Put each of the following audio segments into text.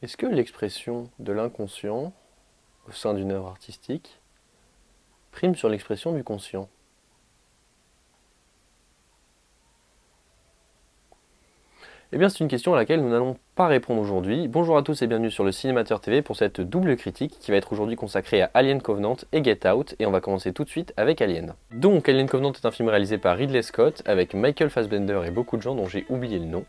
Est-ce que l'expression de l'inconscient au sein d'une œuvre artistique prime sur l'expression du conscient? Eh bien, c'est une question à laquelle nous n'allons pas répondre aujourd'hui. Bonjour à tous et bienvenue sur le Cinémateur TV pour cette double critique qui va être aujourd'hui consacrée à Alien Covenant et Get Out, et on va commencer tout de suite avec Alien. Donc, Alien Covenant est un film réalisé par Ridley Scott avec Michael Fassbender et beaucoup de gens dont j'ai oublié le nom.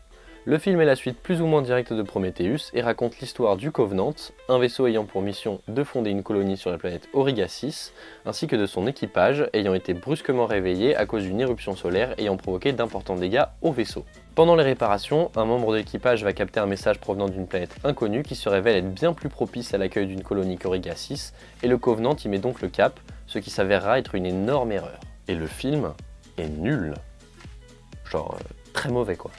Le film est la suite plus ou moins directe de Prometheus et raconte l'histoire du Covenant, un vaisseau ayant pour mission de fonder une colonie sur la planète Auriga 6, ainsi que de son équipage ayant été brusquement réveillé à cause d'une éruption solaire ayant provoqué d'importants dégâts au vaisseau. Pendant les réparations, un membre de l'équipage va capter un message provenant d'une planète inconnue qui se révèle être bien plus propice à l'accueil d'une colonie qu'Auriga 6, et le Covenant y met donc le cap, ce qui s'avérera être une énorme erreur. Et le film est nul. Genre, très mauvais quoi.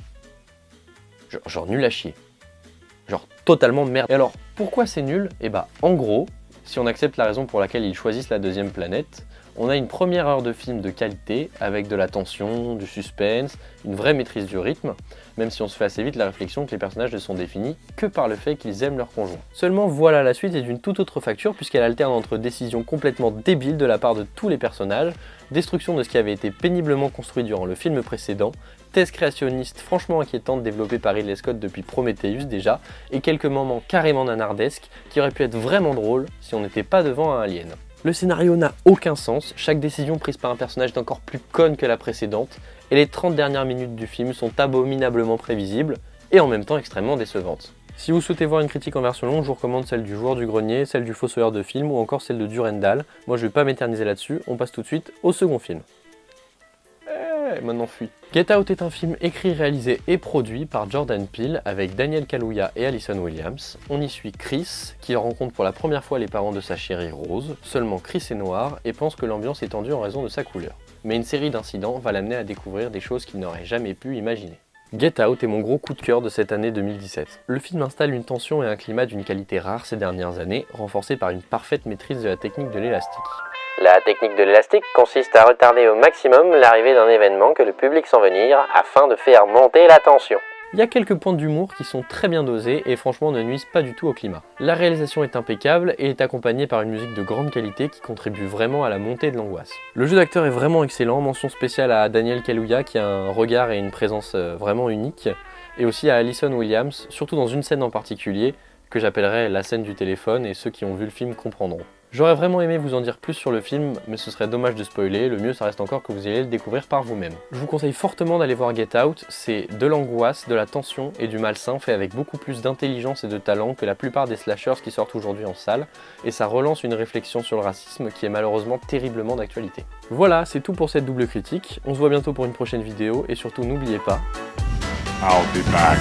Genre nul à chier. Genre totalement merde. Et alors, pourquoi c'est nul? Eh bah, en gros, si on accepte la raison pour laquelle ils choisissent la deuxième planète, on a une première heure de film de qualité, avec de la tension, du suspense, une vraie maîtrise du rythme, même si on se fait assez vite la réflexion que les personnages ne sont définis que par le fait qu'ils aiment leur conjoint. Seulement voilà, la suite est d'une toute autre facture puisqu'elle alterne entre décisions complètement débiles de la part de tous les personnages, destruction de ce qui avait été péniblement construit durant le film précédent, thèse créationniste franchement inquiétante développée par Ridley Scott depuis Prometheus déjà, et quelques moments carrément nanardesques qui auraient pu être vraiment drôles si on n'était pas devant un alien. Le scénario n'a aucun sens, chaque décision prise par un personnage est encore plus conne que la précédente, et les 30 dernières minutes du film sont abominablement prévisibles, et en même temps extrêmement décevantes. Si vous souhaitez voir une critique en version longue, je vous recommande celle du joueur du grenier, celle du fossoyeur de film, ou encore celle de Durandal. Moi je vais pas m'éterniser là-dessus, on passe tout de suite au second film. Maintenant fuis. Get Out est un film écrit, réalisé et produit par Jordan Peele avec Daniel Kaluuya et Allison Williams. On y suit Chris, qui rencontre pour la première fois les parents de sa chérie Rose. Seulement Chris est noir et pense que l'ambiance est tendue en raison de sa couleur. Mais une série d'incidents va l'amener à découvrir des choses qu'il n'aurait jamais pu imaginer. Get Out est mon gros coup de cœur de cette année 2017. Le film installe une tension et un climat d'une qualité rare ces dernières années, renforcé par une parfaite maîtrise de la technique de l'élastique. La technique de l'élastique consiste à retarder au maximum l'arrivée d'un événement que le public sent venir afin de faire monter la tension. Il y a quelques points d'humour qui sont très bien dosés et franchement ne nuisent pas du tout au climat. La réalisation est impeccable et est accompagnée par une musique de grande qualité qui contribue vraiment à la montée de l'angoisse. Le jeu d'acteur est vraiment excellent, mention spéciale à Daniel Kaluuya qui a un regard et une présence vraiment unique, et aussi à Allison Williams, surtout dans une scène en particulier que j'appellerais la scène du téléphone, et ceux qui ont vu le film comprendront. J'aurais vraiment aimé vous en dire plus sur le film, mais ce serait dommage de spoiler, le mieux ça reste encore que vous ayez le découvrir par vous-même. Je vous conseille fortement d'aller voir Get Out, c'est de l'angoisse, de la tension et du malsain fait avec beaucoup plus d'intelligence et de talent que la plupart des slashers qui sortent aujourd'hui en salle, et ça relance une réflexion sur le racisme qui est malheureusement terriblement d'actualité. Voilà, c'est tout pour cette double critique, on se voit bientôt pour une prochaine vidéo, et surtout n'oubliez pas... I'll be back.